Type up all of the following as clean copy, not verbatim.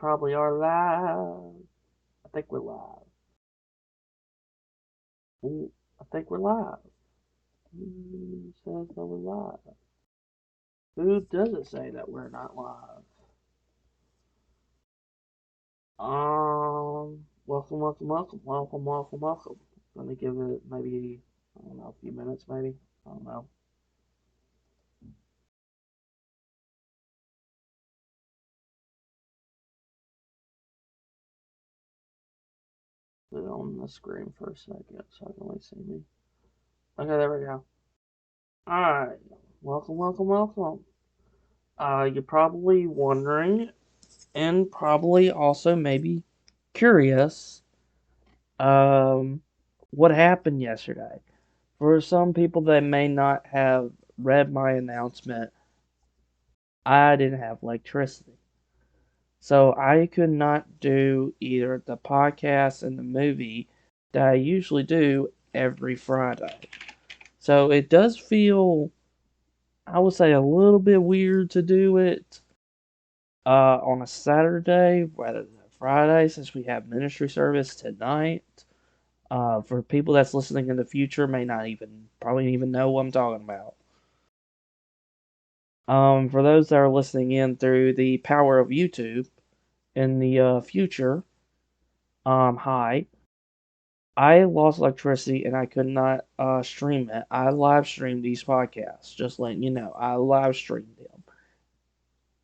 Probably are live. I think we're live. Ooh, I think we're live. Who says that we're live? Who doesn't say that we're not live? Welcome. Let me give it maybe, I don't know, a few minutes maybe. I don't know. Put it on the screen for a second so I can only see me. Okay, there we go. Alright. Welcome. You're probably wondering, and probably also maybe curious, um, what happened yesterday. For some people that may not have read my announcement, I didn't have electricity. So I could not do either the podcast and the movie that I usually do every Friday. So it does feel, I would say, a little bit weird to do it on a Saturday rather than a Friday since we have ministry service tonight. For people that's listening in the future, may not even probably even know what I'm talking about. For those that are listening in through the power of YouTube in the future, hi. I lost electricity and I could not stream it. I live stream these podcasts, just letting you know. I live stream them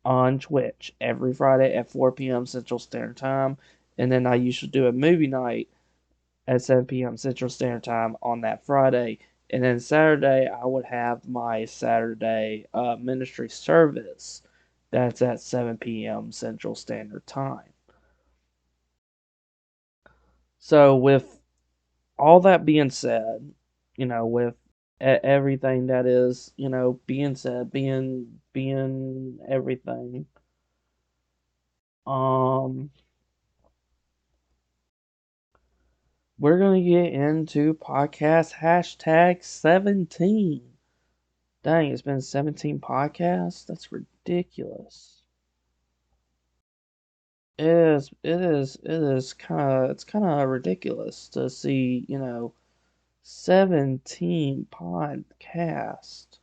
on Twitch every Friday at 4 p.m. Central Standard Time, and then I usually do a movie night at 7 p.m. Central Standard Time on that Friday. And then Saturday, I would have my Saturday ministry service. That's at 7 p.m. Central Standard Time. So, with all that being said, with everything that is, being said, being everything, um, we're gonna get into podcast hashtag 17. Dang, it's been 17 podcasts? That's ridiculous. It is it's kinda ridiculous to see, 17 podcasts.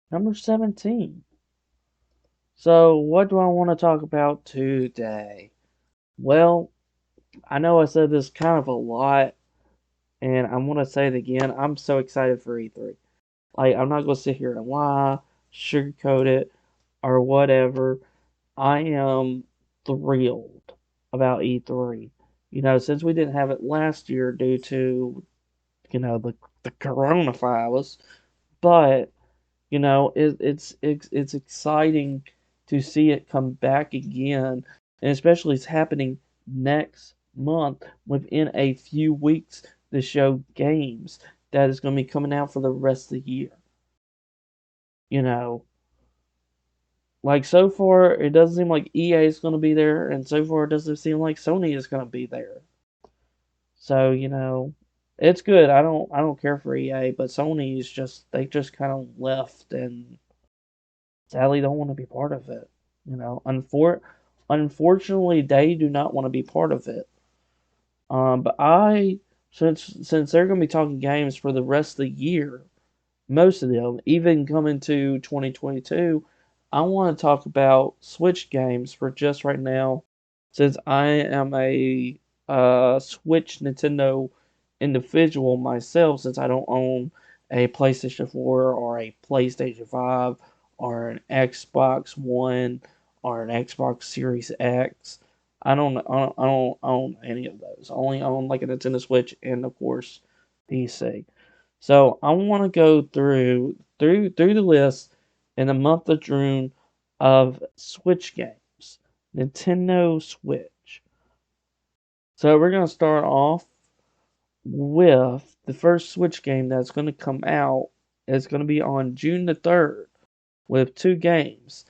Number 17. So what do I want to talk about today? Well, I know I said this kind of a lot, and I'm gonna say it again. I'm so excited for E3. Like, I'm not gonna sit here and lie, sugarcoat it, or whatever. I am thrilled about E3. Since we didn't have it last year due to, the coronavirus, but it's exciting to see it come back again, and especially it's happening next month within a few weeks to show games that is going to be coming out for the rest of the year. You know, like so far, it doesn't seem like EA is going to be there, and so far it doesn't seem like Sony is going to be there. So it's good. I don't care for EA, but Sony is just they just kind of left and sadly don't want to be part of it. Unfortunately, they do not want to be part of it. But since they're going to be talking games for the rest of the year, most of them, even coming to 2022, I want to talk about Switch games for just right now, since I am a Switch Nintendo individual myself, since I don't own a PlayStation 4 or a PlayStation 5 or an Xbox One or an Xbox Series X. I don't own any of those. I only own like a Nintendo Switch and of course PC. So I want to go through the list in the month of June of Switch games, Nintendo Switch. So we're gonna start off with the first Switch game that's gonna come out. It's gonna be on June the 3rd with two games: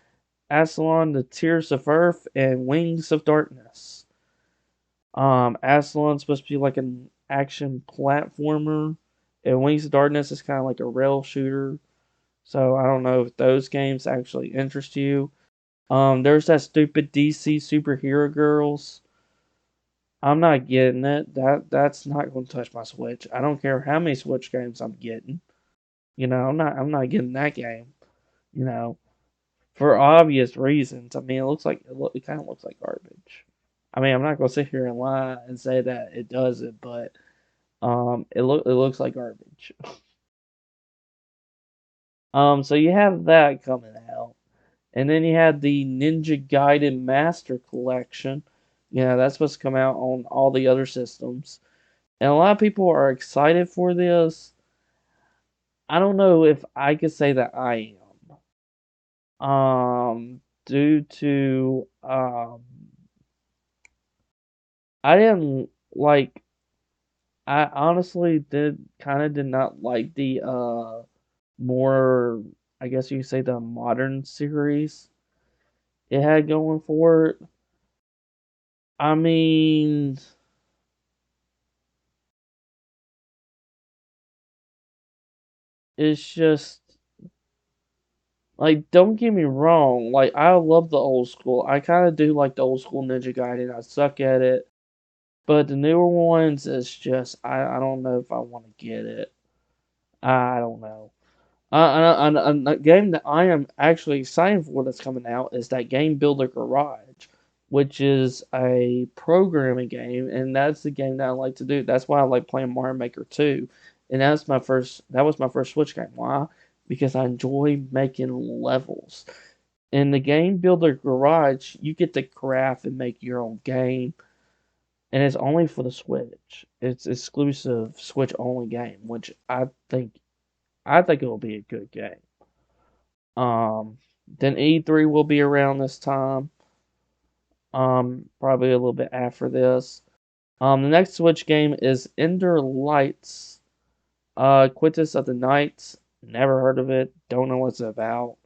Aslan: The Tears of Earth and Wings of Darkness. Aslan's supposed to be like an action platformer, and Wings of Darkness is kind of like a rail shooter. So I don't know if those games actually interest you. There's that stupid DC superhero girls. I'm not getting it. That's not going to touch my Switch. I don't care how many Switch games I'm getting. I'm not getting that game. You know, for obvious reasons. I mean, it kind of looks like garbage. I mean, I'm not going to sit here and lie and say that it doesn't, but it looks like garbage. So you have that coming out. And then you had the Ninja Gaiden Master Collection. Yeah, that's supposed to come out on all the other systems. And a lot of people are excited for this. I don't know if I could say that I am. Due to I didn't like I honestly did not like the more, I guess you could say, the modern series it had going for it. I mean, it's just like, don't get me wrong, like I love the old school. I kind of do like the old school Ninja Gaiden. I suck at it, but the newer ones, it's just I don't know if I want to get it. I don't know. A game that I am actually excited for that's coming out is that Game Builder Garage, which is a programming game, and that's the game that I like to do. That's why I like playing Mario Maker 2, and that was my first Switch game. Why? Because I enjoy making levels. In the Game Builder Garage, you get to craft and make your own game, and it's only for the Switch. It's exclusive Switch only game, which I think it will be a good game. Then E3 will be around this time. Probably a little bit after this. The next Switch game is Ender Lights. Quintus of the Nights. Never heard of it. Don't know what it's about.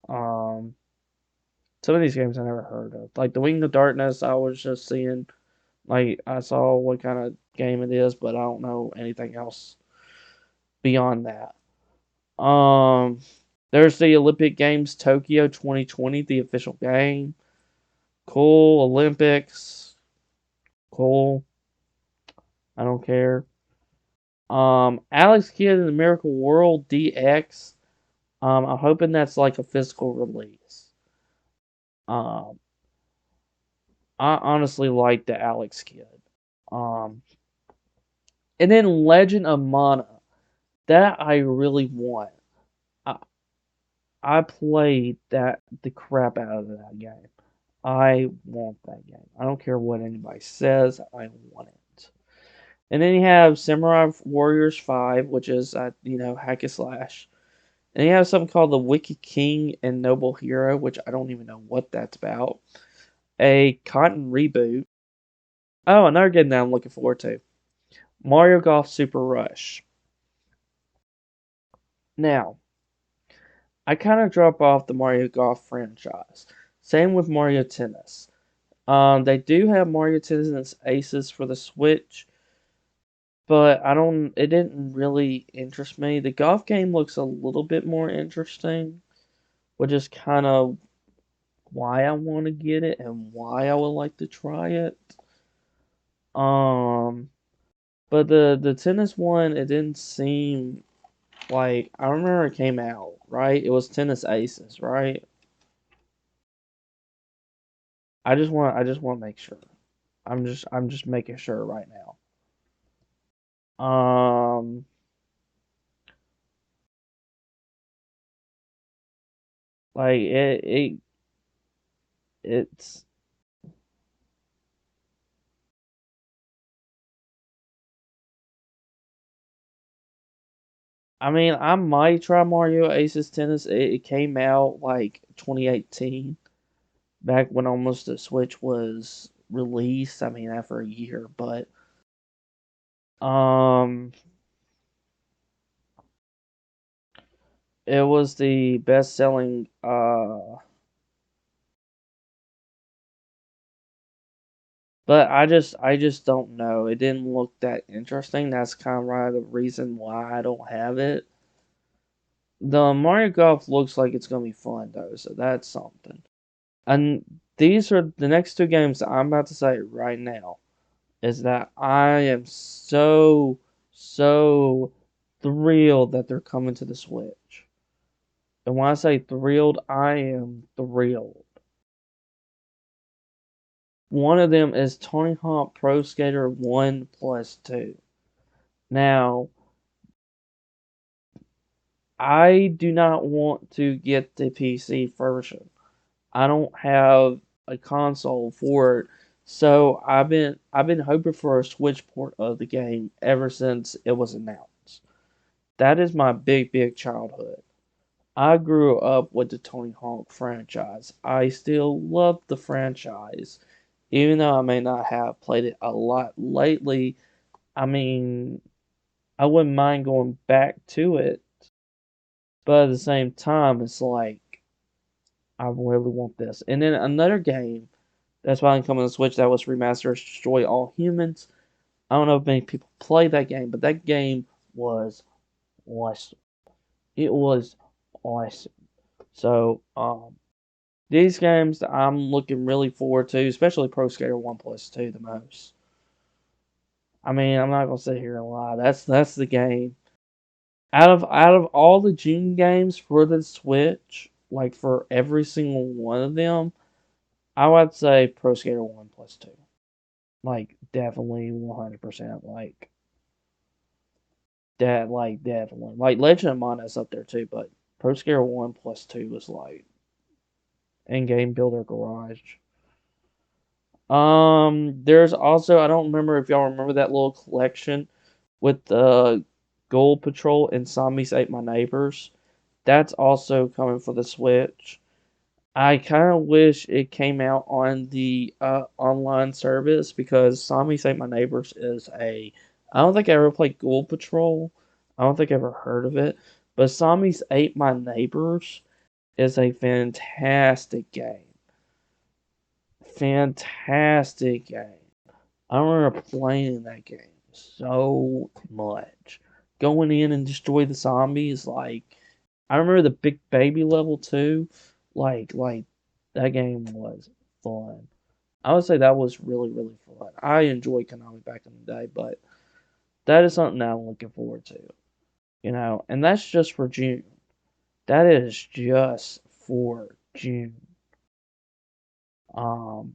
Um, some of these games I never heard of. Like the Wing of Darkness, I was just seeing. Like I saw what kind of game it is, but I don't know anything else beyond that. Um, there's the Olympic Games Tokyo 2020, the official game. Cool. Olympics. Cool. I don't care. Alex Kidd in the Miracle World DX. I'm hoping that's like a physical release. Um, I honestly like the Alex Kidd. Um, and then Legend of Mana. That I really want. I, I played the crap out of that game. I want that game. I don't care what anybody says. I want it. And then you have Samurai Warriors 5, which is hack and slash. And you have something called the Wicked King and Noble Hero, which I don't even know what that's about. A Cotton reboot. Oh, another game that I'm looking forward to. Mario Golf Super Rush. Now, I kind of drop off the Mario Golf franchise. Same with Mario Tennis. They do have Mario Tennis Aces for the Switch, but I don't. It didn't really interest me. The golf game looks a little bit more interesting, which is kind of why I want to get it and why I would like to try it. Um, but the tennis one, it didn't seem like, I remember it came out, right? It was Tennis Aces, right? I just want to make sure. I'm just making sure right now. Um, like it's. I mean, I might try Mario Aces Tennis. It came out like 2018, back when almost the Switch was released. I mean, after a year, but um, it was the best-selling. But I just don't know. It didn't look that interesting. That's kind of right the reason why I don't have it. The Mario Golf looks like it's gonna be fun though, so that's something. And these are the next two games that I'm about to say right now is that I am so thrilled that they're coming to the Switch. And when I say thrilled, I am thrilled. One of them is Tony Hawk Pro Skater 1 plus 2. Now, I do not want to get the PC version. I don't have a console for it. So I've been hoping for a Switch port of the game ever since it was announced. That is my big childhood. I grew up with the Tony Hawk franchise. I still love the franchise. Even though I may not have played it a lot lately, I mean, I wouldn't mind going back to it. But at the same time, it's like, I really want this. And then another game that's finally coming to Switch that was remastered, Destroy All Humans. I don't know if many people play that game, but that game was awesome. It was awesome. So, these games I'm looking really forward to, especially Pro Skater 1 plus 2 the most. I mean, I'm not gonna sit here and lie. That's the game. Out of all the June games for the Switch, like for every single one of them, I would say Pro Skater 1 plus 2. Like definitely 100%. Definitely. Like Legend of Mana's up there too, but Pro Skater 1 plus 2 was like in game builder garage. There's also I don't remember if y'all remember that little collection with the Gold Patrol and Zombies Ate My Neighbors. That's also coming for the Switch. I kind of wish it came out on the online service because Zombies Ate My Neighbors is a. I don't think I ever played Ghoul Patrol. I don't think I ever heard of it. But Zombies Ate My Neighbors is a fantastic game. Fantastic game. I remember playing that game so much. Going in and destroy the zombies, like I remember the big baby level too. Like that game was fun. I would say that was really fun. I enjoyed Konami back in the day, but that is something that I'm looking forward to. And that's just for June. That is just for June. Um,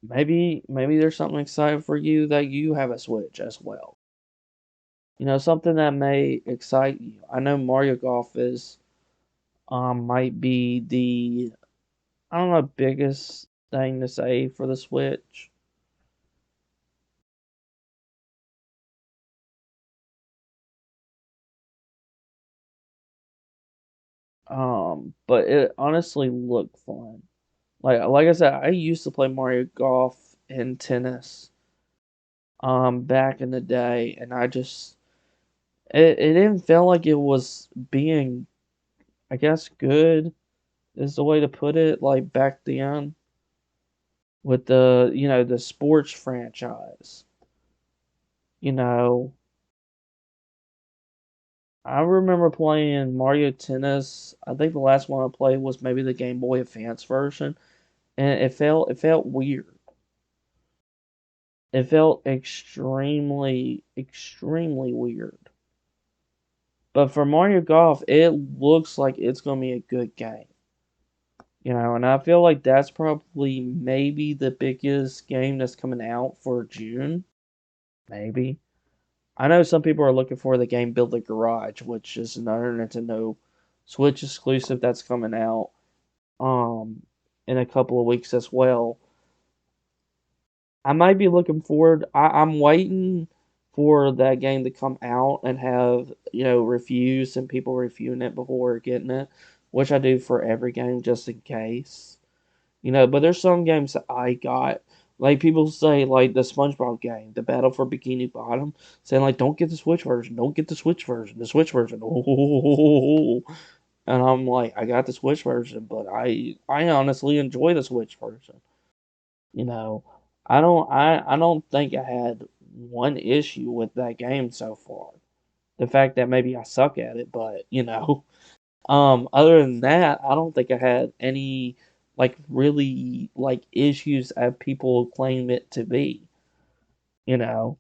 maybe there's something exciting for you that you have a Switch as well. Something that may excite you. I know Mario Golf is might be the I don't know biggest thing to say for the Switch. But it honestly looked fun. Like I said, I used to play Mario Golf and tennis back in the day, and it didn't feel like it was being, I guess, good is the way to put it, like back then with the sports franchise. You know, I remember playing Mario Tennis. I think the last one I played was maybe the Game Boy Advance version, and it felt weird. It felt extremely weird. But for Mario Golf, it looks like it's gonna be a good game. And I feel like that's probably maybe the biggest game that's coming out for June. Maybe. I know some people are looking for the game Build the Garage, which is another Nintendo Switch exclusive that's coming out um in a couple of weeks as well. I might be looking forward. I'm waiting for that game to come out and have reviews and people reviewing it before getting it, which I do for every game just in case. But there's some games that I got. Like people say, like the SpongeBob game, the Battle for Bikini Bottom, saying like, "Don't get the Switch version. Don't get the Switch version. The Switch version." Oh, and I'm like, I got the Switch version, but I honestly enjoy the Switch version. You know, I don't think I had one issue with that game so far. The fact that maybe I suck at it, but Other than that, I don't think I had any like really like issues as people claim it to be. You know,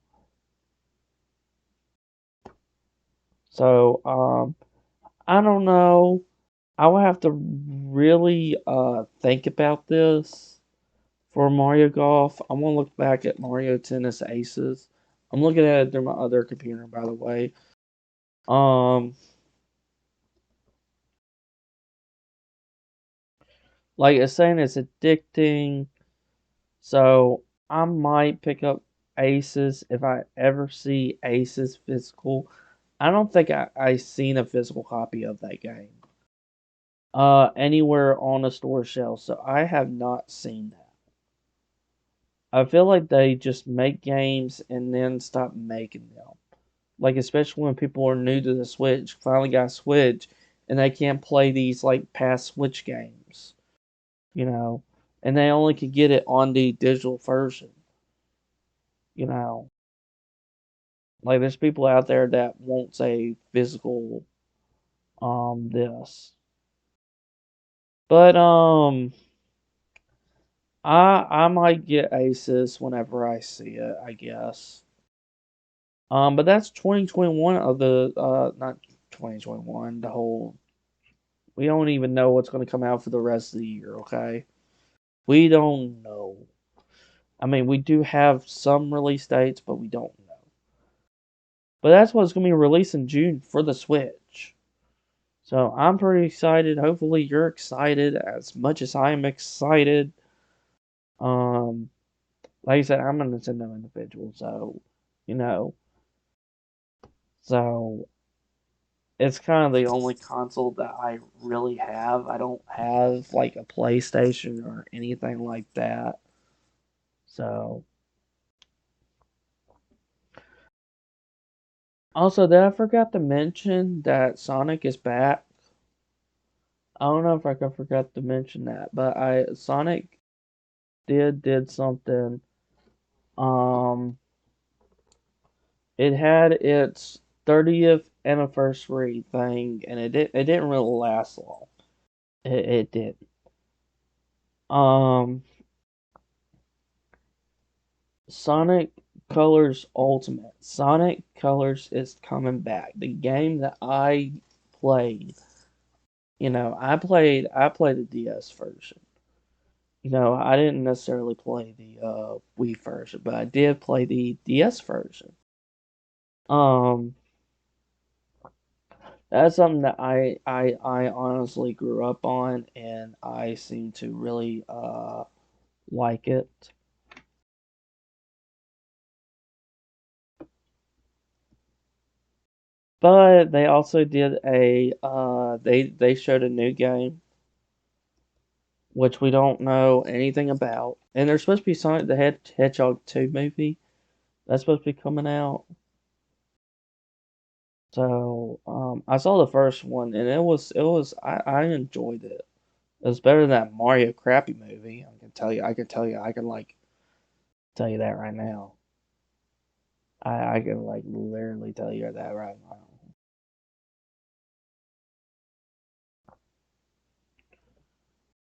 so I don't know. I would have to really think about this for Mario Golf. I'm gonna look back at Mario Tennis Aces. I'm looking at it through my other computer, by the way. Um, like it's saying it's addicting, so I might pick up Aces if I ever see Aces physical. I don't think I seen a physical copy of that game anywhere on a store shelf, so I have not seen that. I feel like they just make games and then stop making them. Like especially when people are new to the Switch, finally got a Switch, and they can't play these like past Switch games, you know, and they only could get it on the digital version, you know. Like there's people out there that won't say physical this. But I might get Asus whenever I see it, I guess. But that's 2021 of the not 2021, the whole we don't even know what's going to come out for the rest of the year, okay? We don't know. I mean, we do have some release dates, but we don't know. But that's what's going to be released in June for the Switch. So I'm pretty excited. Hopefully you're excited as much as I'm excited. Um, like I said, I'm a Nintendo individual, so you know, so it's kind of the only console that I really have. I don't have like a PlayStation or anything like that. So also, did I forgot to mention that Sonic is back? I don't know if I forgot to mention that, but I Sonic did something. Um, it had its 30th anniversary thing, and it didn't really last long. It did. Um, Sonic Colors Ultimate. Sonic Colors is coming back. The game that I played. I played the DS version. I didn't necessarily play the Wii version, but I did play the DS version. Um, that's something that I honestly grew up on, and I seem to really like it. But they also did they showed a new game which we don't know anything about, and there's supposed to be Sonic the Hedgehog 2 movie that's supposed to be coming out. So I saw the first one, and I enjoyed it. It was better than that Mario crappy movie. I can like tell you that right now. I can like literally tell you that right now.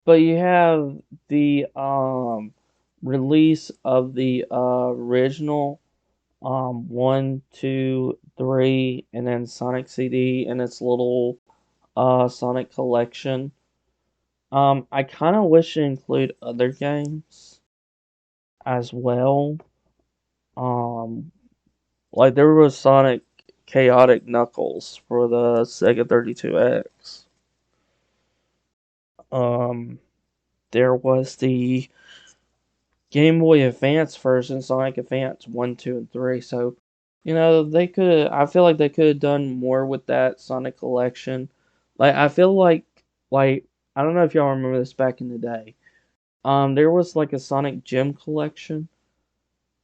But you have the release of the original 1, 2, 3, and then Sonic CD and its little Sonic collection. I kind of wish to include other games as well. Um, like there was Sonic Chaotic Knuckles for the Sega 32X. Um, there was the Game Boy Advance version, Sonic Advance 1, 2, and 3. So, they could. I feel like they could have done more with that Sonic collection. Like, I feel like I don't know if y'all remember this back in the day. There was like a Sonic Gem collection.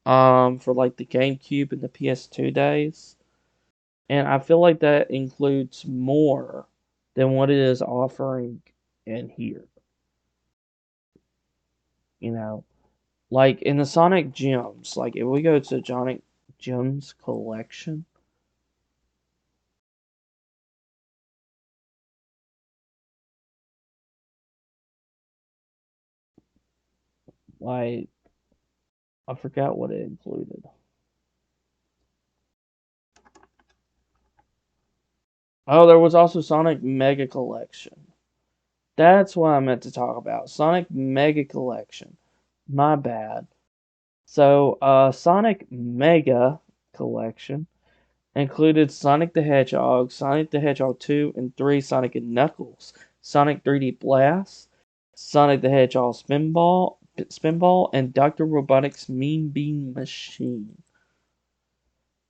For like the GameCube and the PS2 days, and I feel like that includes more than what it is offering in here. You know, like in the Sonic Gems, like if we go to Sonic Gems collection, Like, I forgot what it included. Oh, there was also Sonic Mega Collection. That's what I meant to talk about. Sonic Mega Collection. My bad. So, Sonic Mega Collection included Sonic the Hedgehog, Sonic the Hedgehog 2 and 3, Sonic and Knuckles, Sonic 3D Blast, Sonic the Hedgehog Spinball, and Dr. Robotnik's Mean Bean Machine.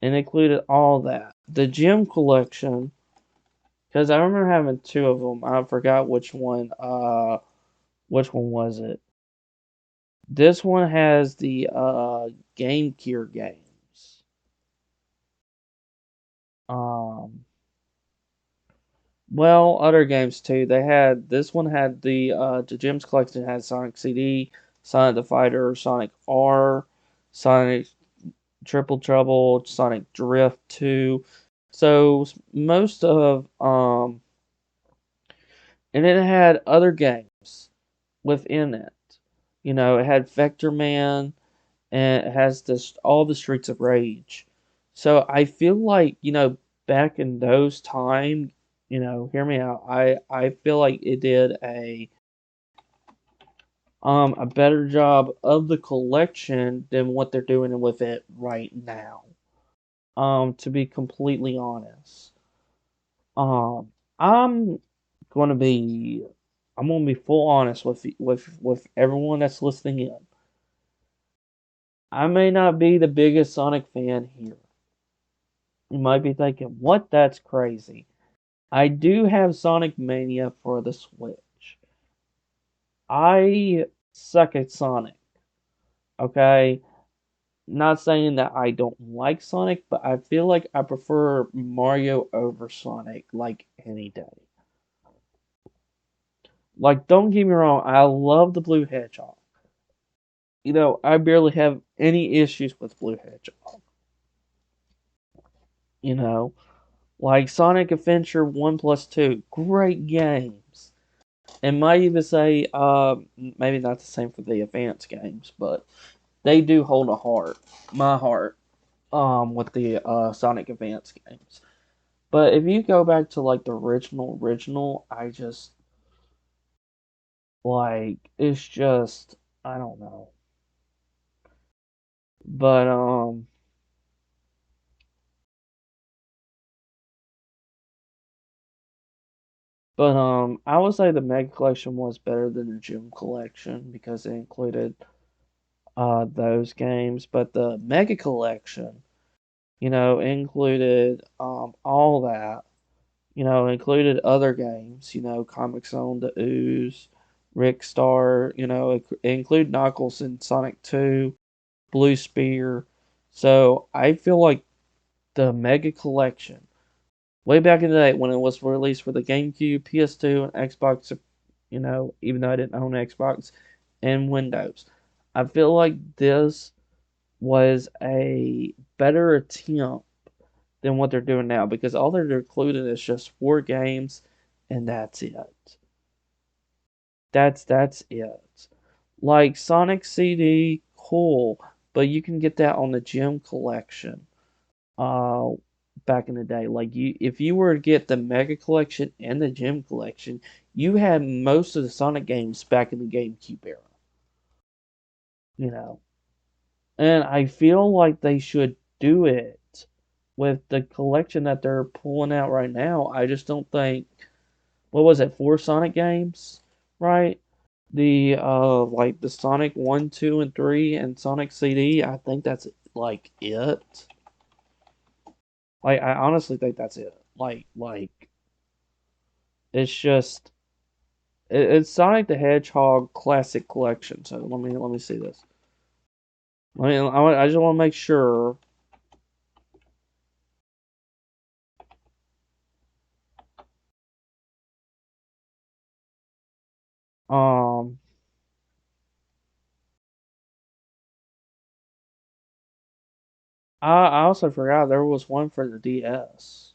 And included all that. The Gem Collection, because I remember having two of them. I forgot which one. Which one was it? This one has the Game Gear games. Um, well, other games too. They had this one had the Gems collection had Sonic CD, Sonic the Fighter, Sonic R, Sonic Triple Trouble, Sonic Drift 2. So most of and it had other games within it. You know, it had Vector Man and it has this all the Streets of Rage. So I feel like, back in those time, hear me out. I feel like it did a better job of the collection than what they're doing with it right now. To be completely honest. Um I'm gonna be I'm gonna be full honest with everyone that's listening in. I may not be the biggest Sonic fan here. You might be thinking, what? That's crazy. I do have Sonic Mania for the Switch. I suck at Sonic, okay? Not saying that I don't like Sonic, but I feel like I prefer Mario over Sonic like any day. Like, don't get me wrong, I love the Blue Hedgehog. I barely have any issues with Blue Hedgehog. You know, like Sonic Adventure 1 plus 2, great games. And might even say, maybe not the same for the advanced games, but they do hold my heart, with the Sonic Advance games. But if you go back to like the original, I just like it's just I don't know. But I would say the Mega Collection was better than the Gem Collection because it included those games. But the Mega Collection, included all that. Included other games, Comic Zone, The Ooze, Rick Star, it included Knuckles in Sonic 2, Blue Spear. So I feel like the Mega Collection, way back in the day when it was released for the GameCube, PS2, and Xbox, even though I didn't own Xbox, and Windows, I feel like this was a better attempt than what they're doing now because all they're including is just 4 games and that's it. That's it. Like Sonic CD, cool, but you can get that on the Gem collection. Uh Back in the day. Like if you were to get the Mega collection and the Gem collection, you had most of the Sonic games back in the GameCube era. You know. And I feel like they should do it with the collection that they're pulling out right now. I just don't think what was it, 4 Sonic games, right? The like the Sonic 1, 2, and 3 and Sonic CD, I think that's like it. Like I honestly think that's it. Like it's just it's Sonic the Hedgehog Classic Collection. So let me see this. I just want to make sure. Um, I also forgot there was one for the DS,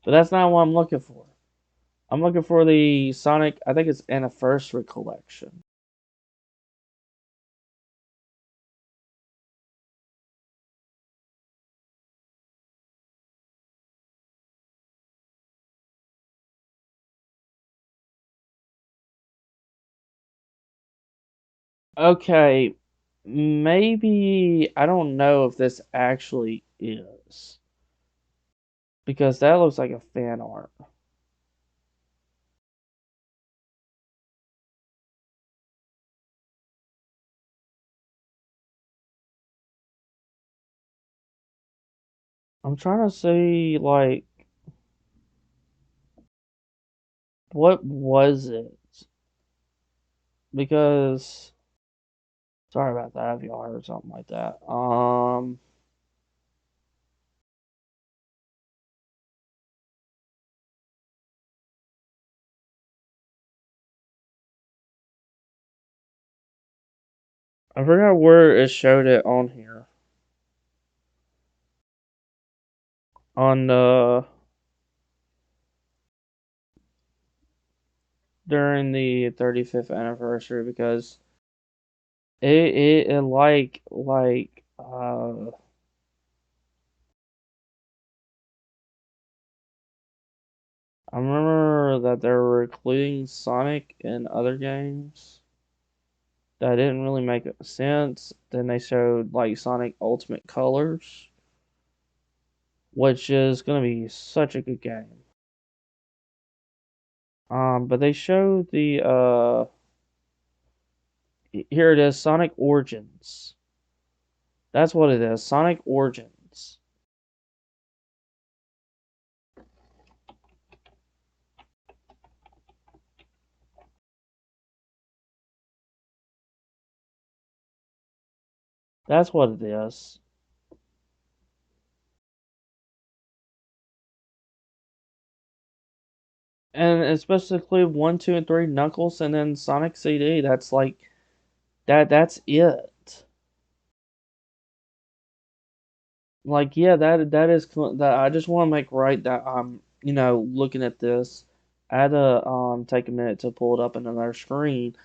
but that's not what I'm looking for. I'm looking for the Sonic, I think it's Anniversary Collection. Okay, maybe, I don't know if this actually is. Because that looks like a fan art. I'm trying to see, like, what was it? Because, sorry about that if y'all heard something like that. I forgot where it showed it on here. On during the 35th anniversary because it I remember that they were including Sonic in other games that didn't really make sense. Then they showed like Sonic Ultimate Colors, which is gonna be such a good game. But they showed the here it is, Sonic Origins. That's what it is, Sonic Origins. That's what it is. And it's supposed to include one, two, and three Knuckles, and then Sonic CD. That's like that. That's it. Like yeah, that is that. I just want to make right that I'm looking at this. I had to take a minute to pull it up in another screen,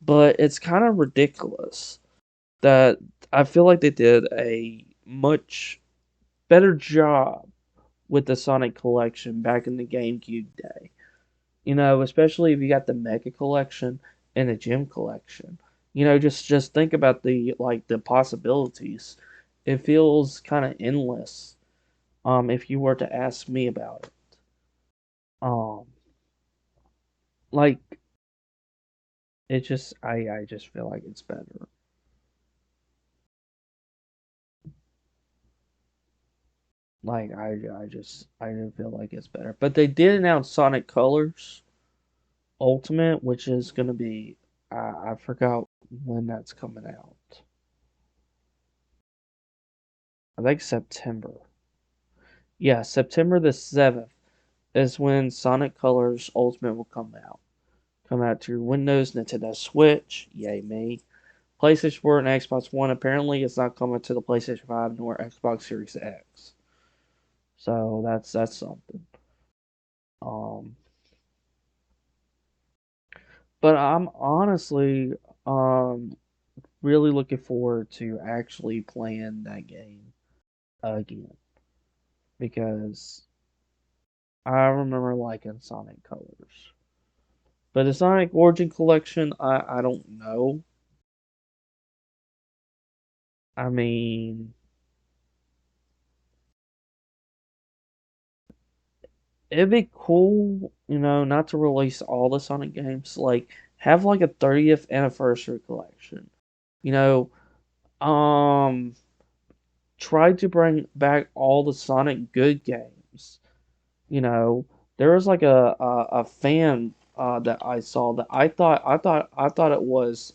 but it's kind of ridiculous that I feel like they did a much better job with the Sonic collection back in the GameCube day. Especially if you got the Mega collection and the Gem collection. Just think about the possibilities. It feels kind of endless. If you were to ask me about it, um, like I just feel like it's better. Like I just feel like it's better. But they did announce Sonic Colors Ultimate, which is gonna be I forgot when that's coming out. I think September. Yeah, September the 7th is when Sonic Colors Ultimate will come out. Come out to your Windows, Nintendo Switch, yay me. PlayStation 4 and Xbox One. Apparently, it's not coming to the PlayStation 5 nor Xbox Series X. So that's something. Um, but I'm honestly really looking forward to actually playing that game again because I remember liking Sonic Colors. But the Sonic Origin Collection, I don't know. I mean, it'd be cool, not to release all the Sonic games. Like, have like a 30th anniversary collection. You know, um, try to bring back all the Sonic good games. You know, there was like a fan that I saw that I thought it was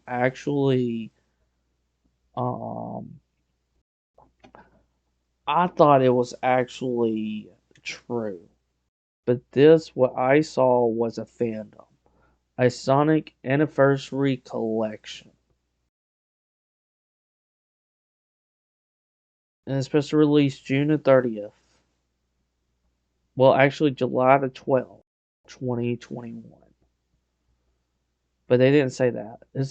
actually um I thought it was actually true. But this, what I saw was a fandom, a Sonic Anniversary Collection. And it's supposed to release June the 30th. Well, actually, July the 12th. 2021. But they didn't say that. It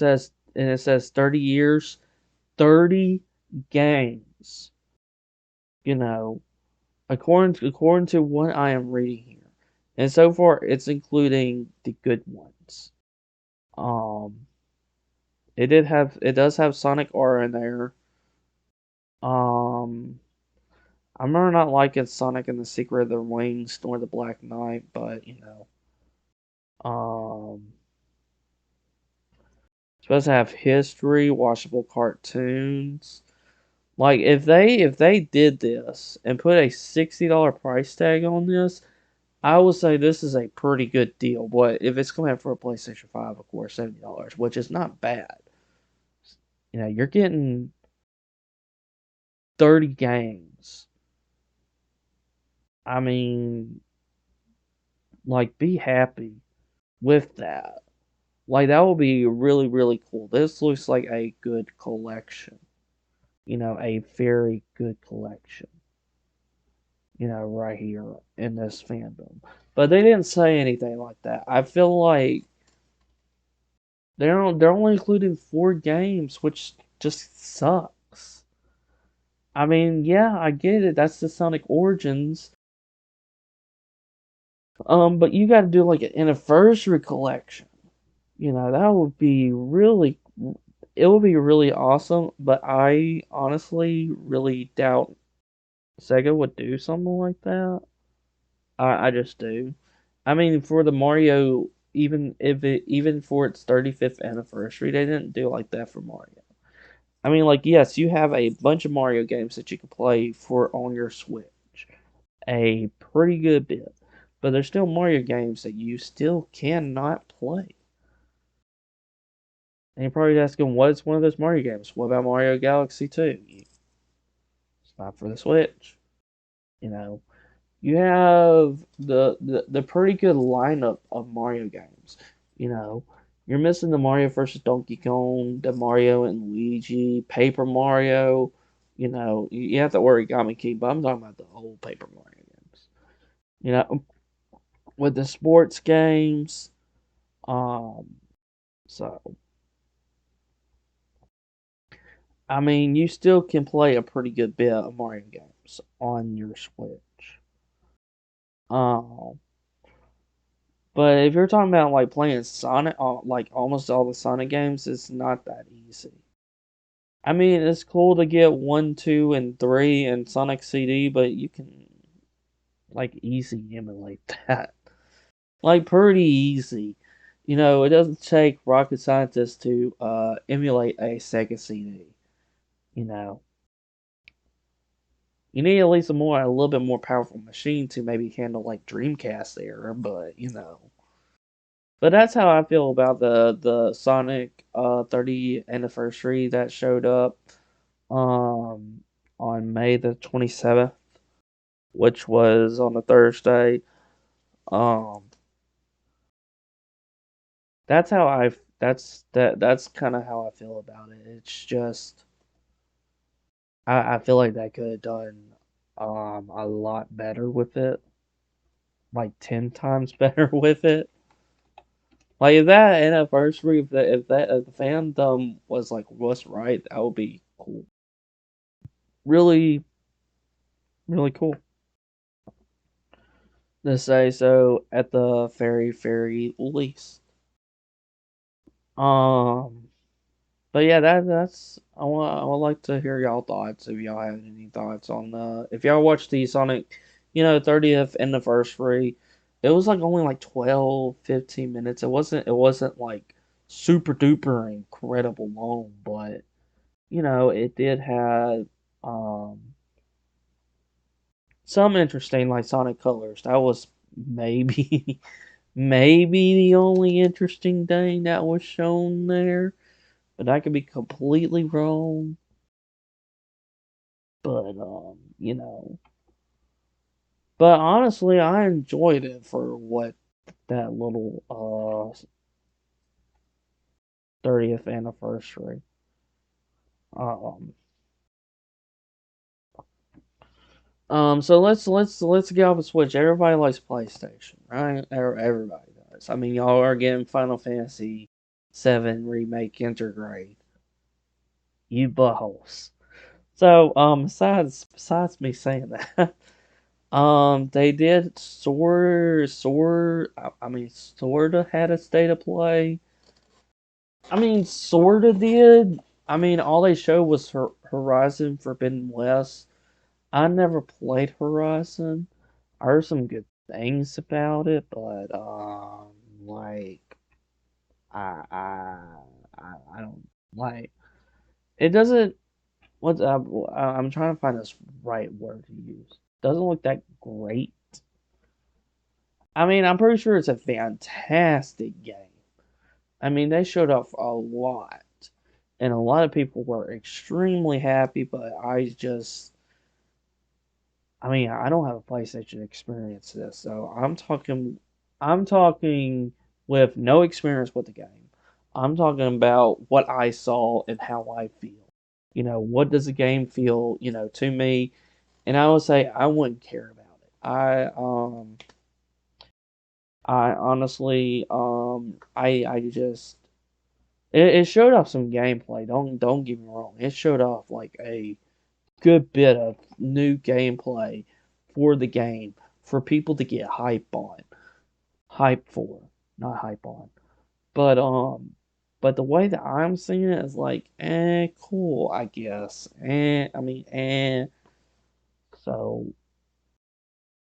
says 30 years, 30 games. You know, according to what I am reading here. And so far it's including the good ones. Um it does have Sonic R in there. Um I remember not liking Sonic and the Secret of the Wings nor the Black Knight, but supposed to have history, watchable cartoons. Like if they did this and put a $60 price tag on this, I would say this is a pretty good deal. But if it's coming out for a PlayStation 5, of course, $70, which is not bad. You're getting 30 games. I mean, like, be happy with that. Like, that would be really, really cool. This looks like a good collection. A very good collection. Right here in this fandom. But they didn't say anything like that. I feel like they're only including 4 games, which just sucks. I mean, yeah, I get it. That's the Sonic Origins. But you got to do like an anniversary collection. That would be really, it would be really awesome. But I honestly really doubt Sega would do something like that. I just do. I mean, for the Mario, even for its 35th anniversary, they didn't do like that for Mario. I mean, like, yes, you have a bunch of Mario games that you can play for on your Switch, a pretty good bit, but there's still Mario games that you still cannot play. And you're probably asking, what is one of those Mario games? What about Mario Galaxy 2? It's not for the Switch. You know, you have the pretty good lineup of Mario games. You know, you're missing the Mario versus Donkey Kong, the Mario and Luigi, Paper Mario. You have the Origami King, but I'm talking about the old Paper Mario games. You know, with the sports games. Um, so I mean, you still can play a pretty good bit of Mario games on your Switch. Um, but if you're talking about like playing Sonic, like almost all the Sonic games, it's not that easy. I mean, it's cool to get 1, 2, and 3 and Sonic CD, but you can like easy emulate that. Like pretty easy. It doesn't take rocket scientists to emulate a Sega CD. You know, you need at least a little bit more powerful machine to maybe handle like Dreamcast era, but But that's how I feel about the Sonic 30th anniversary that showed up um on May the 27th, which was on a Thursday. Um that's how I that's kind of how I feel about it. It's just I feel like they could have done a lot better with it, like 10 times better with it. Like if that anniversary, if the fandom was like what's right, that would be cool. Really, really cool to say so at the very least. Um, but yeah, that's I would like to hear y'all thoughts if y'all have any thoughts on if y'all watched the Sonic, 30th anniversary. It was like only like 12, 15 minutes. It wasn't like super duper incredible long, but it did have um some interesting like Sonic colors. That was maybe maybe the only interesting thing that was shown there, but I could be completely wrong. But but honestly, I enjoyed it for what that little 30th anniversary. Um, So let's get off the Switch. Everybody likes PlayStation, right? Everybody does. I mean, y'all are getting Final Fantasy VII Remake Intergrade. You buttholes. So besides me saying that, they did I mean, sorta had a state of play. I mean, sorta did. I mean, all they showed was Horizon Forbidden West. I never played Horizon. I heard some good things about it, but like I don't like it. Doesn't what I'm trying to find this right word to use. Doesn't look that great. I mean, I'm pretty sure it's a fantastic game. I mean, they showed off a lot, and a lot of people were extremely happy. But I mean, I don't have a PlayStation experience this, so I'm talking with no experience with the game. I'm talking about what I saw and how I feel. What does the game feel, to me? And I would say I wouldn't care about it. I honestly, I just it showed off some gameplay. Don't get me wrong. It showed off like a good bit of new gameplay for the game for people to get hype for, not hype on. But but the way that I'm seeing it is like, cool, I guess. I mean, So,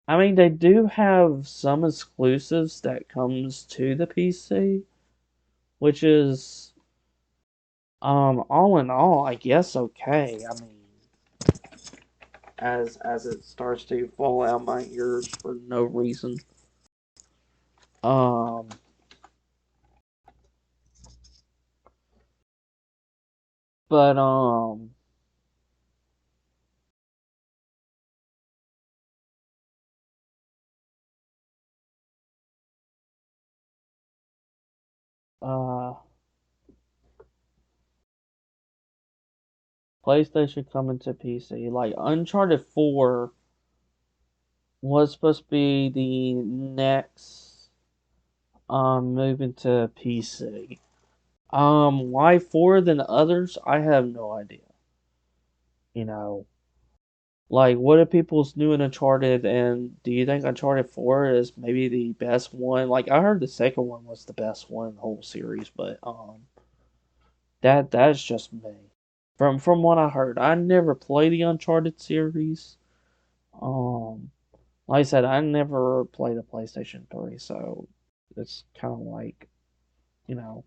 I mean, they do have some exclusives that comes to the PC, which is, all in all, I guess okay. I mean, as it starts to fall out my ears for no reason. Um, but uh, PlayStation coming to PC. Like Uncharted 4 was supposed to be the next moving to PC. Why 4 than others? I have no idea. You know, like what are people's new in Uncharted, and do you think Uncharted 4 is maybe the best one? Like I heard the second one was the best one in the whole series, but that's just me. From what I heard, I never played the Uncharted series. Um, like I said, I never played a PlayStation 3, so it's kind of like, you know,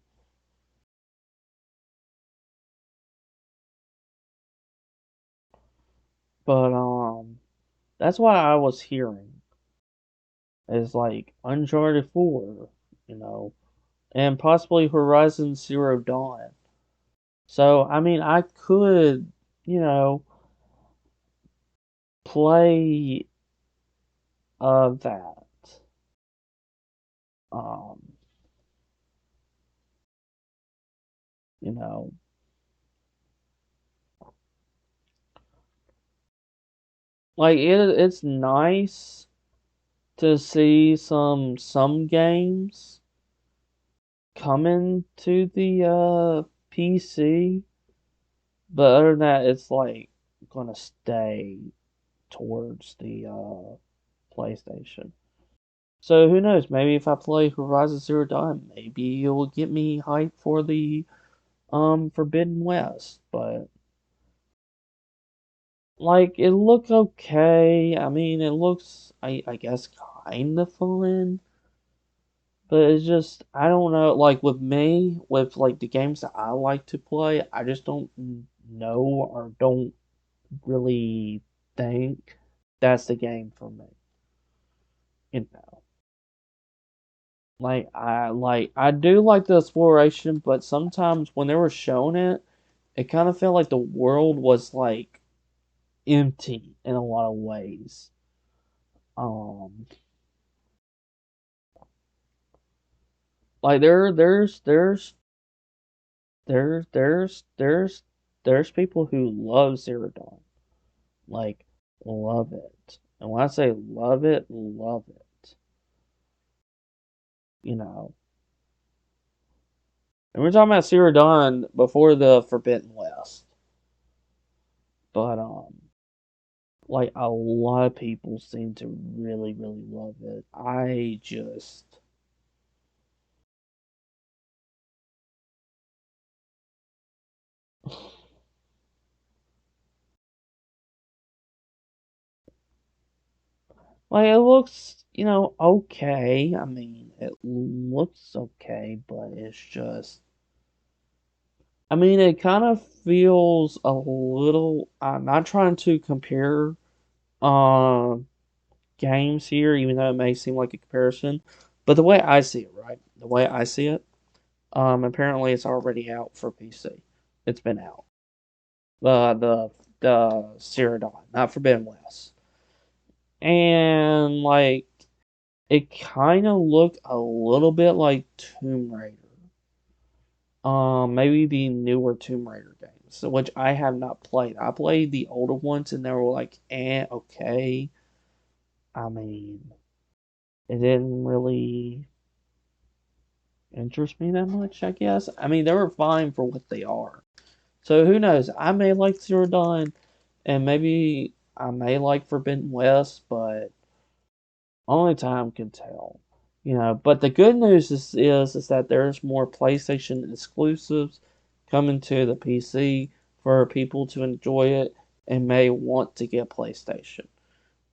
but that's what I was hearing is like Uncharted 4, you know, and possibly Horizon Zero Dawn. So, I mean, I could, you know, play that. Um, you know, like it's nice to see some games coming to the PC, but other than that, it's like gonna stay towards the PlayStation. So who knows? Maybe if I play Horizon Zero Dawn, maybe it will get me hyped for the Forbidden West. But like it looked okay. I mean, it looks I guess kind of fun. But it's just, I don't know, like with me, with like the games that I like to play, I just don't know or don't really think that's the game for me. You know, I do like the exploration, but sometimes when they were showing it, it kind of felt like the world was like empty in a lot of ways. Um, like there's people who love Zero Dawn. Like love it. And when I say love it, you know. And we're talking about Zero Dawn before the Forbidden West. But like a lot of people seem to really, really love it. I just like it looks, okay. I mean, it looks okay, but it's just I mean, it kind of feels a little. I'm not trying to compare uh, games here, even though it may seem like a comparison. But the way I see it, right? The way I see it, apparently it's already out for PC. It's been out. The Zero Dawn, not Forbidden West, and like it kind of looked a little bit like Tomb Raider. Maybe the newer Tomb Raider games, which I have not played. I played the older ones, and they were like, okay. I mean, it didn't really interest me that much, I guess. I mean, they were fine for what they are. So who knows? I may like Zero Dawn, and maybe I may like Forbidden West, but only time can tell. But the good news is that there's more PlayStation exclusives coming to the PC for people to enjoy it and may want to get PlayStation,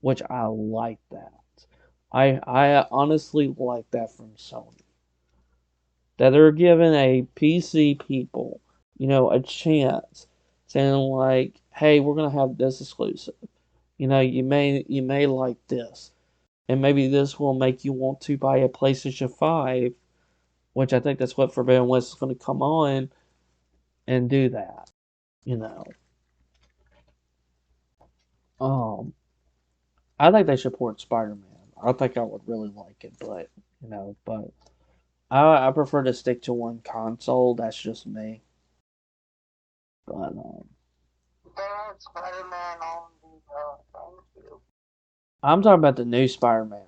which I like that. I honestly like that from Sony. That they're giving a PC people, a chance, saying like, "Hey, we're gonna have this exclusive. You may like this, and maybe this will make you want to buy a PlayStation 5, which I think that's what Forbidden West is going to come on and do that. You know, um, I think they should port Spider-Man. I think I would really like it, but I prefer to stick to one console. That's just me. But Spider-Man on the GameCube. I'm talking about the new Spider-Man.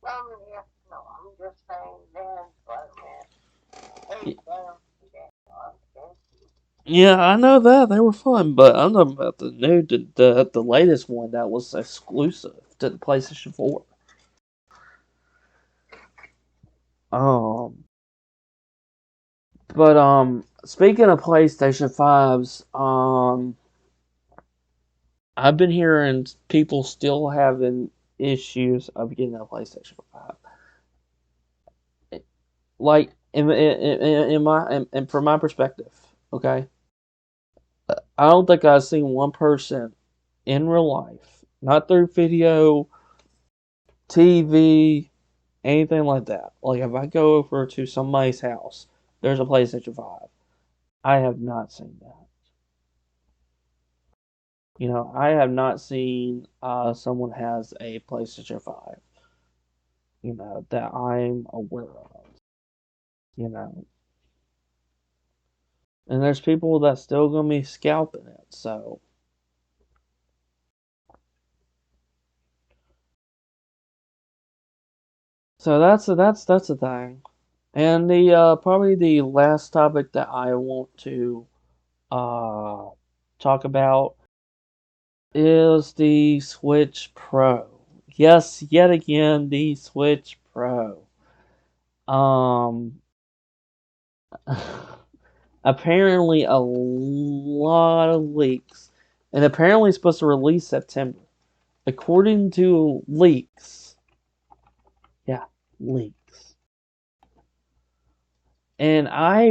Oh yeah, no, I'm just saying then Spider-Man. Yeah, I know that they were fun, but I'm talking about the latest one that was exclusive to the PlayStation 4. Um, but speaking of PlayStation 5s, I've been hearing people still having issues of getting a PlayStation 5. Like in from my perspective, okay, I don't think I've seen one person in real life, not through video, TV, anything like that. Like if I go over to somebody's house, there's a PlayStation 5. I have not seen that. I have not seen someone has a PlayStation 5, that I'm aware of, you know. And there's people that's still gonna be scalping it, so that's the thing. And the probably the last topic that I want to uh talk about is the Switch Pro. Yes, yet again, the Switch Pro. Um, apparently a lot of leaks, and apparently it's supposed to release September, according to leaks. Yeah, leaks. And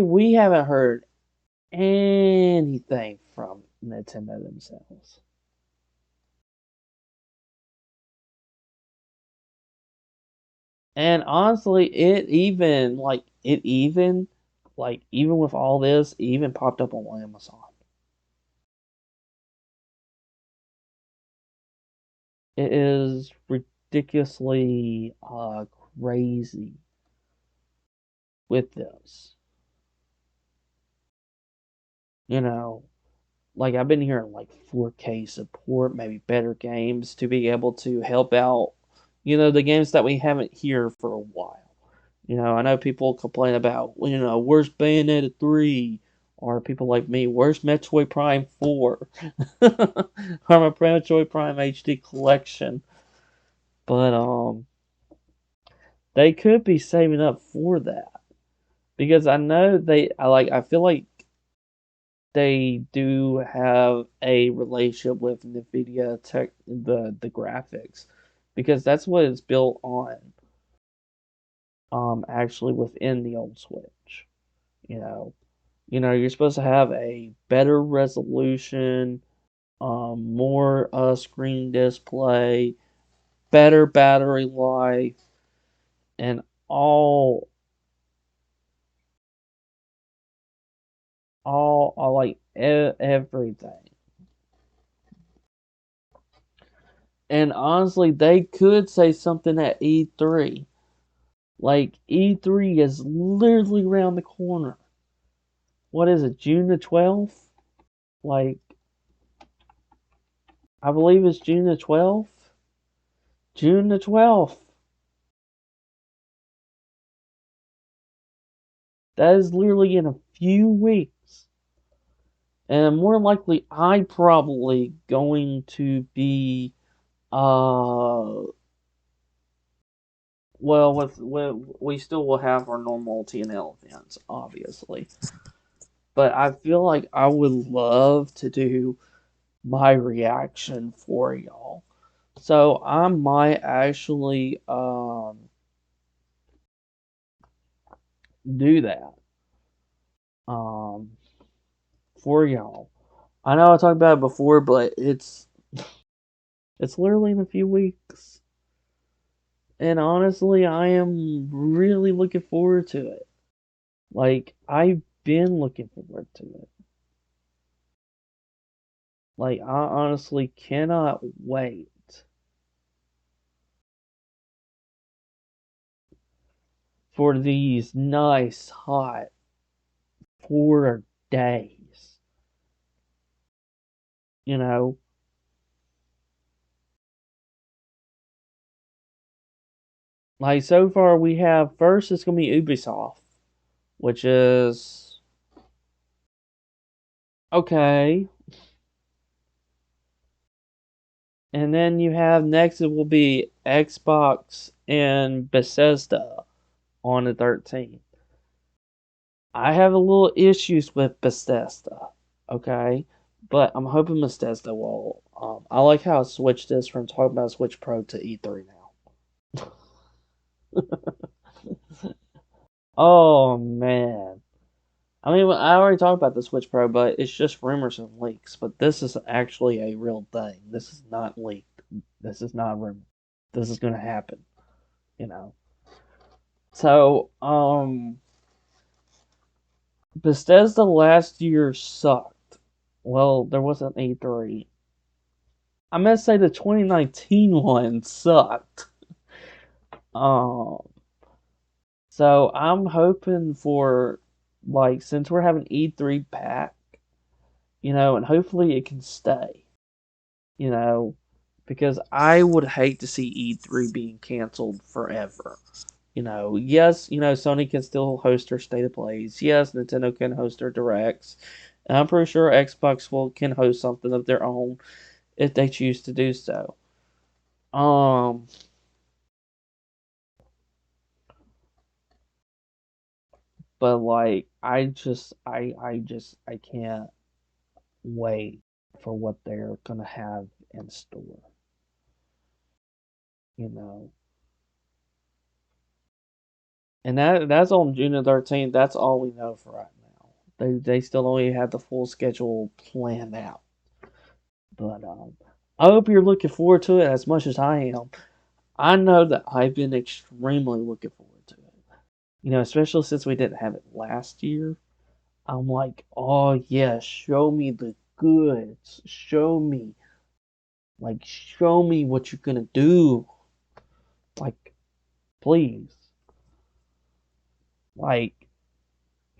we haven't heard anything from Nintendo themselves. And honestly, even with all this, it even popped up on Amazon. It is ridiculously crazy with this. You know, like I've been hearing like 4K support, maybe better games to be able to help out, the games that we haven't here for a while. I know people complain about, where's Bayonetta 3? Or people like me, where's Metroid Prime 4? Or my Metroid Prime HD collection. But they could be saving up for that. Because I know I feel like they do have a relationship with Nvidia tech, the graphics, because that's what it's built on. Actually within the old Switch, you know, you're supposed to have a better resolution, more screen display, better battery life, and all all like everything. And honestly, they could say something at E3. Like, E3 is literally around the corner. What is it, June the 12th? Like, I believe it's June the 12th. June the 12th. That is literally in a few weeks. And more likely, I'm probably going to be, uh, well, we still will have our normal TNL events, obviously. But I feel like I would love to do my reaction for y'all. So I might actually do that um for y'all. I know I talked about it before, but it's literally in a few weeks. And honestly, I am really looking forward to it. Like I've been looking forward to it. Like I honestly cannot wait for these nice hot 4 days. You know, like so far we have first it's gonna be Ubisoft, which is okay. And then you have next it will be Xbox and Bethesda on the 13th. I have a little issues with Bethesda, okay? But I'm hoping Bethesda will. I like how I switched this from talking about Switch Pro to E3 now. Oh man. I mean, I already talked about the Switch Pro, but it's just rumors and leaks. But this is actually a real thing. This is not leaked. This is not rumor. This is going to happen, you know. So, Bethesda last year sucked. Well, there wasn't E3. I must say the 2019 one sucked. Um, so I'm hoping for, like, since we're having E3 back, and hopefully it can stay, you know, because I would hate to see E3 being canceled forever. Yes, Sony can still host their state of plays. Yes, Nintendo can host their directs. And I'm pretty sure Xbox can host something of their own if they choose to do so. Um, but like I can't wait for what they're gonna have in store. You know. And that's on June the 13th. That's all we know for right now. They still only have the full schedule planned out. But I hope you're looking forward to it as much as I am. I know that I've been extremely looking forward to it. Especially since we didn't have it last year. I'm like, oh yeah, show me the goods. Show me what you're gonna do. Like, please. Like,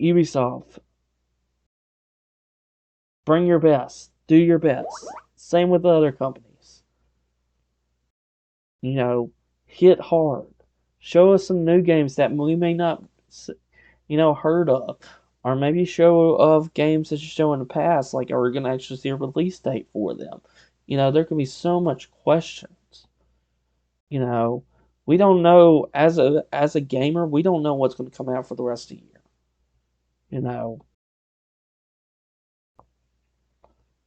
Ubisoft, Bring your best. Do your best. Same with the other companies. You know, hit hard. Show us some new games that we may not, heard of. Or maybe show of games that you show in the past, like are we going to actually see a release date for them? There can be so much questions. You know, we don't know as a gamer, we don't know what's going to come out for the rest of the year. You know,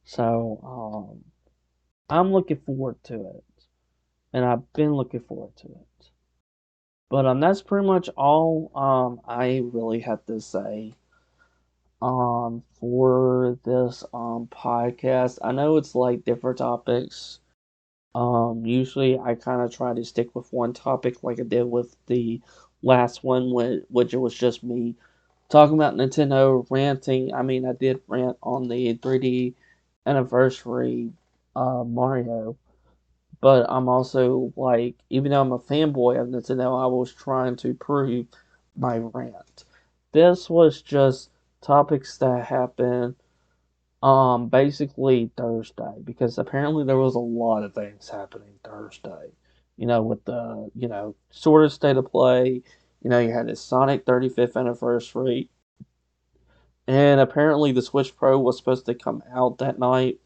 so I'm looking forward to it, and I've been looking forward to it. But that's pretty much all I really have to say for this podcast. I know it's like different topics. Usually I kind of try to stick with one topic, like I did with the last one, which it was just me talking about Nintendo, ranting. I mean, I did rant on the 3D anniversary Mario, but I'm also like, even though I'm a fanboy of Nintendo, I was trying to prove my rant. This was just topics that happened basically Thursday, because apparently there was a lot of things happening Thursday. With the, sort of state of play. You had the Sonic 35th anniversary, and apparently the Switch Pro was supposed to come out that night,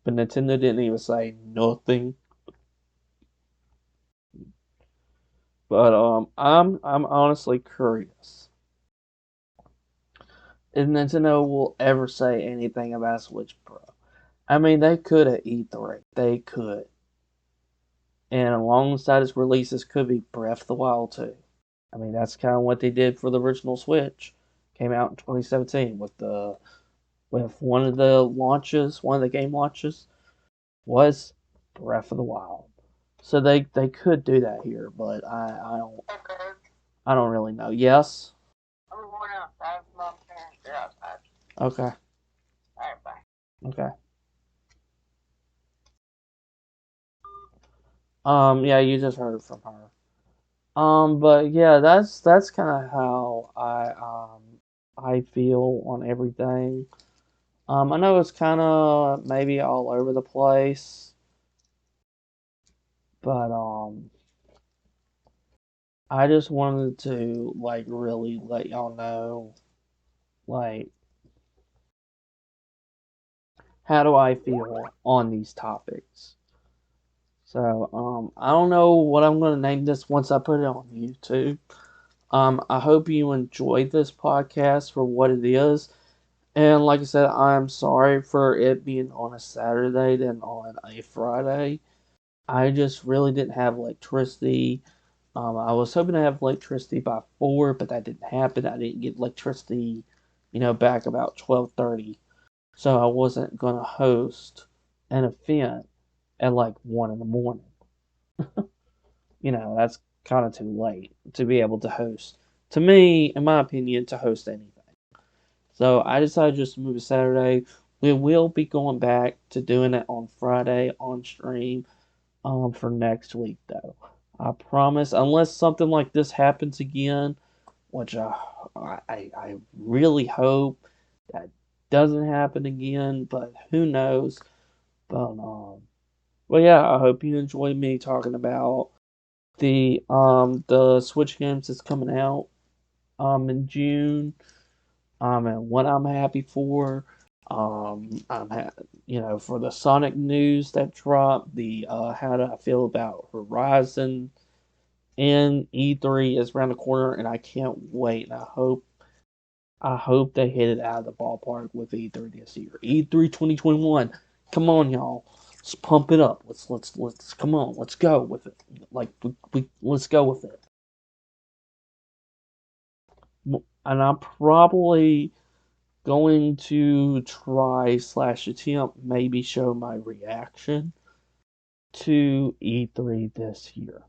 but Nintendo didn't even say nothing. But I'm honestly curious if Nintendo will ever say anything about Switch Pro. I mean, they could at E3. They could. And alongside its releases could be Breath of the Wild 2. I mean, that's kind of what they did for the original Switch. Came out in 2017 with one of the game launches was Breath of the Wild. So they could do that here, but I don't really know. Yes. I'm going outside. My parents are outside. Okay. All right, bye. Okay. Yeah, you just heard from her. But yeah, that's kind of how I feel on everything. I know it's kind of maybe all over the place, but I just wanted to like really let y'all know, like, how do I feel on these topics. So I don't know what I'm gonna name this once I put it on YouTube. I hope you enjoyed this podcast for what it is. And like I said, I'm sorry for it being on a Saturday than on a Friday. I just really didn't have electricity. I was hoping to have electricity by 4, but that didn't happen. I didn't get electricity, back about 12:30. So I wasn't gonna host an event at like 1 in the morning. That's kind of too late to be able to host. To me, in my opinion, to host anything. So I decided just to move to Saturday. We will be going back to doing it on Friday on stream for next week, though. I promise, unless something like this happens again, which I really hope that doesn't happen again, but who knows. But well, yeah, I hope you enjoyed me talking about the Switch games that's coming out in June, and what I'm happy for. For the Sonic news that dropped, the how do I feel about Horizon, and E3 is around the corner, and I can't wait. And I hope they hit it out of the ballpark with E3 this year. E3 2021. Come on, y'all. Let's pump it up. Let's come on. Let's go with it. Like we let's go with it. And I'm probably going to try slash attempt maybe show my reaction to E3 this year.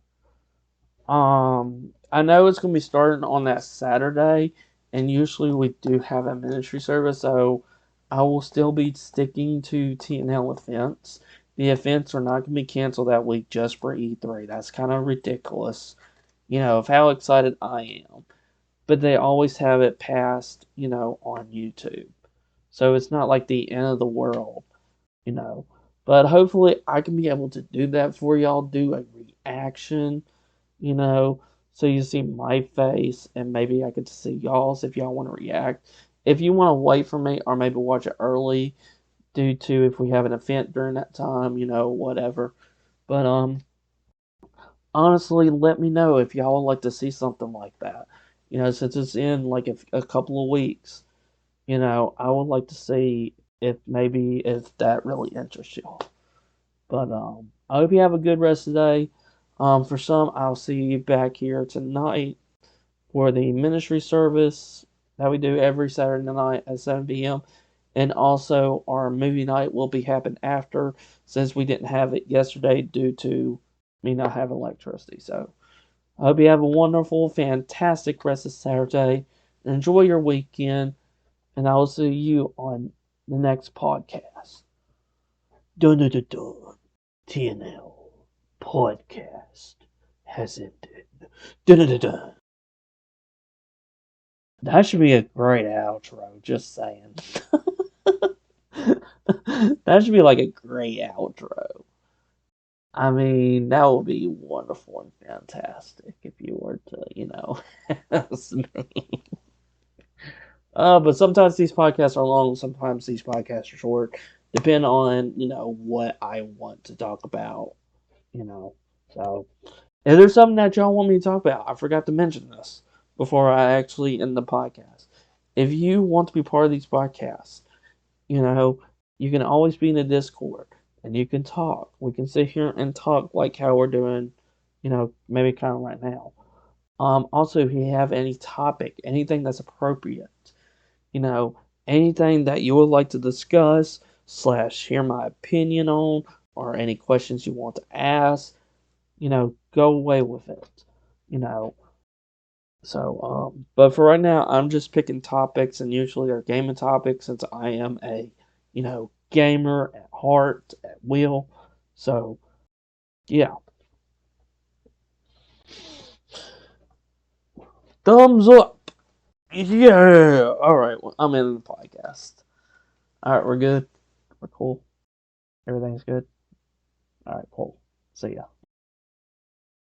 I know it's gonna be starting on that Saturday, and usually we do have a ministry service, so I will still be sticking to TNL events. The events are not gonna be canceled that week just for E3. That's kind of ridiculous, of how excited I am. But they always have it passed, on YouTube. So it's not like the end of the world, you know. But hopefully I can be able to do that for y'all, do a reaction, you know, so you see my face and maybe I get to see y'all's if y'all want to react. If you want to wait for me or maybe watch it early due to if we have an event during that time, you know, whatever. But honestly, let me know if y'all would like to see something like that. You know, since it's in like a couple of weeks, you know, I would like to see if that really interests y'all. But I hope you have a good rest of the day. For some, I'll see you back here tonight for the ministry service that we do every Saturday night at 7 p.m. And also, our movie night will be happening after, since we didn't have it yesterday due to me not having electricity. So, I hope you have a wonderful, fantastic rest of Saturday. Enjoy your weekend, and I will see you on the next podcast. Dun dun dun dun. TNL Podcast has ended. Dun dun dun dun. That should be a great outro, just saying. That should be like a great outro. I mean, that would be wonderful and fantastic if you were to, you know, ask me. But sometimes these podcasts are long, sometimes these podcasts are short, depending on, you know, what I want to talk about, you know. So, if there's something that y'all want me to talk about, I forgot to mention this before I actually end the podcast. If you want to be part of these podcasts, you know, you can always be in the Discord and you can talk. We can sit here and talk like how we're doing, you know, maybe kind of right now. Also, if you have any topic, anything that's appropriate, you know, anything that you would like to discuss, slash, hear my opinion on, or any questions you want to ask, you know, go away with it, you know. So, but for right now, I'm just picking topics, and usually they're gaming topics since I am a, you know, gamer at heart, at will. So, yeah. Thumbs up. Yeah. All right. Well, I'm in the podcast. All right. We're good. We're cool. Everything's good. All right. Cool. See ya.